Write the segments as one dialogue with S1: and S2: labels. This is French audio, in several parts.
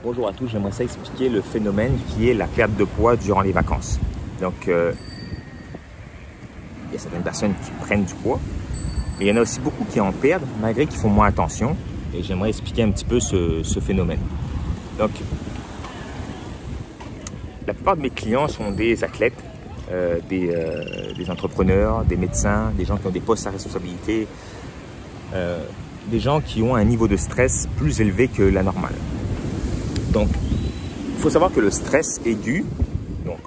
S1: Bonjour à tous, j'aimerais ça expliquer le phénomène qui est la perte de poids durant les vacances. Donc, il y a certaines personnes qui prennent du poids, mais il y en a aussi beaucoup qui en perdent, malgré qu'ils font moins attention. Et j'aimerais expliquer un petit peu ce phénomène. Donc, la plupart de mes clients sont des athlètes, des entrepreneurs, des médecins, des gens qui ont des postes à responsabilité, des gens qui ont un niveau de stress plus élevé que la normale. Donc, il faut savoir que le stress aigu, donc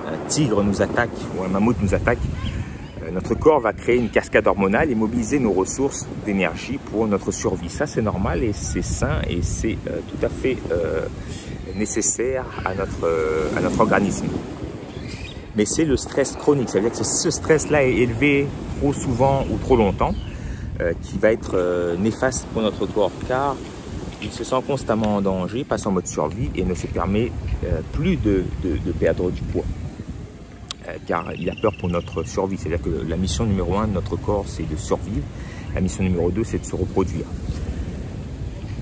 S1: un tigre nous attaque ou un mammouth nous attaque, notre corps va créer une cascade hormonale et mobiliser nos ressources d'énergie pour notre survie. Ça, c'est normal et c'est sain et c'est tout à fait nécessaire à notre organisme. Mais c'est le stress chronique, ça veut dire que si ce stress-là est élevé trop souvent ou trop longtemps, qui va être néfaste pour notre corps, car il se sent constamment en danger, passe en mode survie et ne se permet plus de perdre du poids. Car il a peur pour notre survie. C'est-à-dire que la mission numéro 1 de notre corps, c'est de survivre. La mission numéro 2, c'est de se reproduire.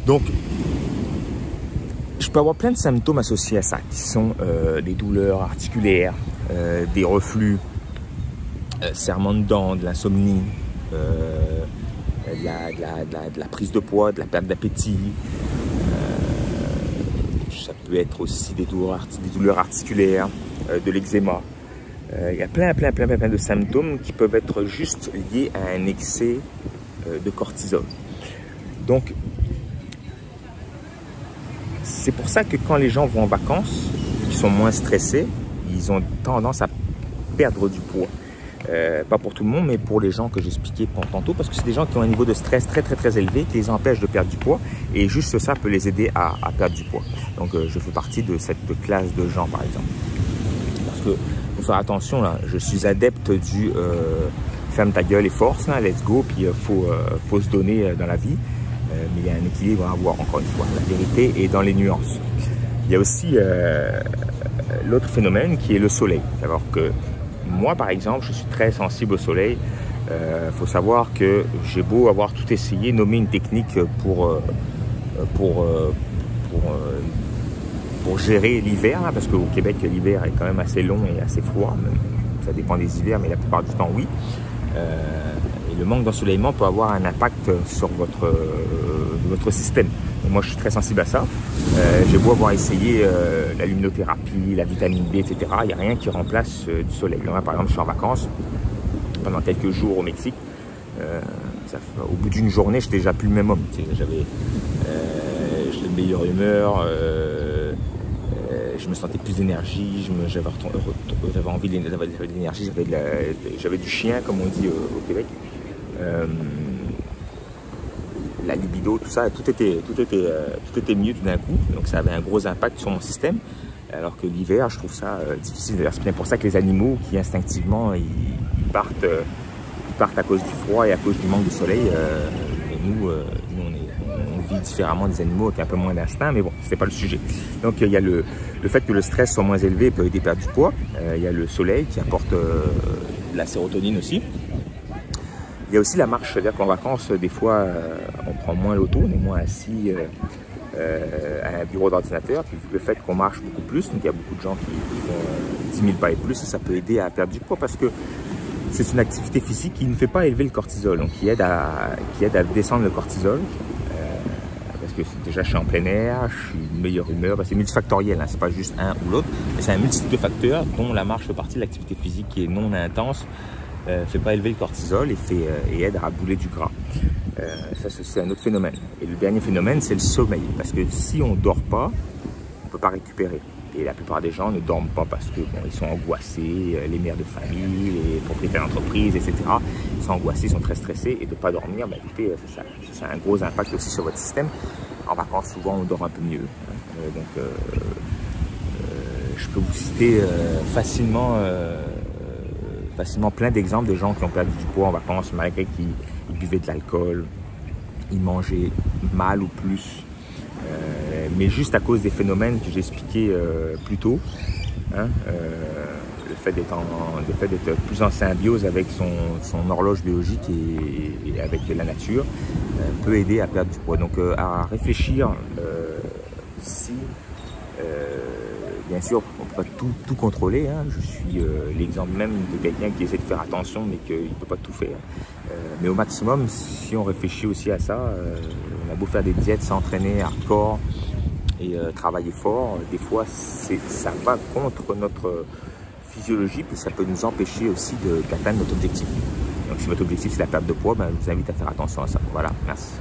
S1: Donc, je peux avoir plein de symptômes associés à ça, qui sont des douleurs articulaires, des reflux, serrements de dents, de l'insomnie, de la prise de poids, de la perte d'appétit. Ça peut être aussi des douleurs articulaires, de l'eczéma. Il y a plein de symptômes qui peuvent être juste liés à un excès de cortisol. Donc, c'est pour ça que quand les gens vont en vacances, ils sont moins stressés, ils ont tendance à perdre du poids. Pas pour tout le monde, mais pour les gens que j'expliquais tantôt, parce que c'est des gens qui ont un niveau de stress très élevé qui les empêche de perdre du poids, et juste ça peut les aider à perdre du poids. Donc je fais partie de cette classe de gens, par exemple. Parce que, faut faire attention, là, je suis adepte du ferme ta gueule et force, là, let's go, puis faut se donner dans la vie, mais il y a un équilibre à avoir, encore une fois. La vérité est dans les nuances. Il y a aussi l'autre phénomène qui est le soleil. Alors que moi, par exemple, je suis très sensible au soleil. Faut savoir que j'ai beau avoir tout essayé, nommer une technique pour gérer l'hiver, parce qu'au Québec, l'hiver est quand même assez long et assez froid. Ça dépend des hivers, mais la plupart du temps, oui. Et le manque d'ensoleillement peut avoir un impact sur votre système. Et moi, je suis très sensible à ça. J'ai beau avoir essayé la luminothérapie, la vitamine D, etc. Il n'y a rien qui remplace du soleil. Là, par exemple, je suis en vacances pendant quelques jours au Mexique. Au bout d'une journée, je n'étais déjà plus le même homme. J'avais de meilleure humeur, je me sentais plus d'énergie, j'avais envie d'énergie, j'avais du chien, comme on dit au Québec. La libido, tout ça, tout était mieux tout d'un coup. Donc ça avait un gros impact sur mon système. Alors que l'hiver, je trouve ça difficile. D'ailleurs, c'est bien pour ça que les animaux qui instinctivement ils partent à cause du froid et à cause du manque de soleil. Nous, on vit différemment des animaux avec un peu moins d'instinct, mais bon, c'est pas le sujet. Donc il y a le fait que le stress soit moins élevé peut aider à perdre du poids. Il y a le soleil qui apporte de la sérotonine aussi. Il y a aussi la marche, c'est-à-dire qu'en vacances, des fois, on prend moins l'auto, on est moins assis à un bureau d'ordinateur, puis le fait qu'on marche beaucoup plus, donc il y a beaucoup de gens qui font 10 000 pas et plus, et ça peut aider à perdre du poids parce que c'est une activité physique qui ne fait pas élever le cortisol, donc qui aide à descendre le cortisol, parce que déjà je suis en plein air, je suis de meilleure humeur, c'est multifactoriel, hein, c'est pas juste un ou l'autre, mais c'est un multitude de facteurs dont la marche fait partie de l'activité physique qui est non intense, fait pas élever le cortisol et aide à bouler du gras. Ça, c'est un autre phénomène. Et le dernier phénomène, c'est le sommeil. Parce que si on ne dort pas, on ne peut pas récupérer. Et la plupart des gens ne dorment pas parce que bon, ils sont angoissés, les mères de famille, les propriétaires d'entreprise, etc. Ils sont angoissés, ils sont très stressés. Et de ne pas dormir, bah, écoutez, ça a un gros impact aussi sur votre système. En vacances, souvent, on dort un peu mieux. Je peux vous citer facilement plein d'exemples de gens qui ont perdu du poids en vacances malgré qu'ils buvaient de l'alcool, ils mangeaient mal ou plus, mais juste à cause des phénomènes que j'ai expliqués plus tôt, hein, le fait d'être plus en symbiose avec son horloge biologique et avec la nature peut aider à perdre du poids. Donc à réfléchir si bien sûr on ne peut pas tout contrôler, hein. Je suis l'exemple même de quelqu'un qui essaie de faire attention mais qu'il ne peut pas tout faire. Mais au maximum, si on réfléchit aussi à ça, on a beau faire des diètes, s'entraîner hardcore et travailler fort, des fois ça va contre notre physiologie, puis ça peut nous empêcher aussi d'atteindre notre objectif. Donc si votre objectif c'est la perte de poids, ben, je vous invite à faire attention à ça. Voilà, merci.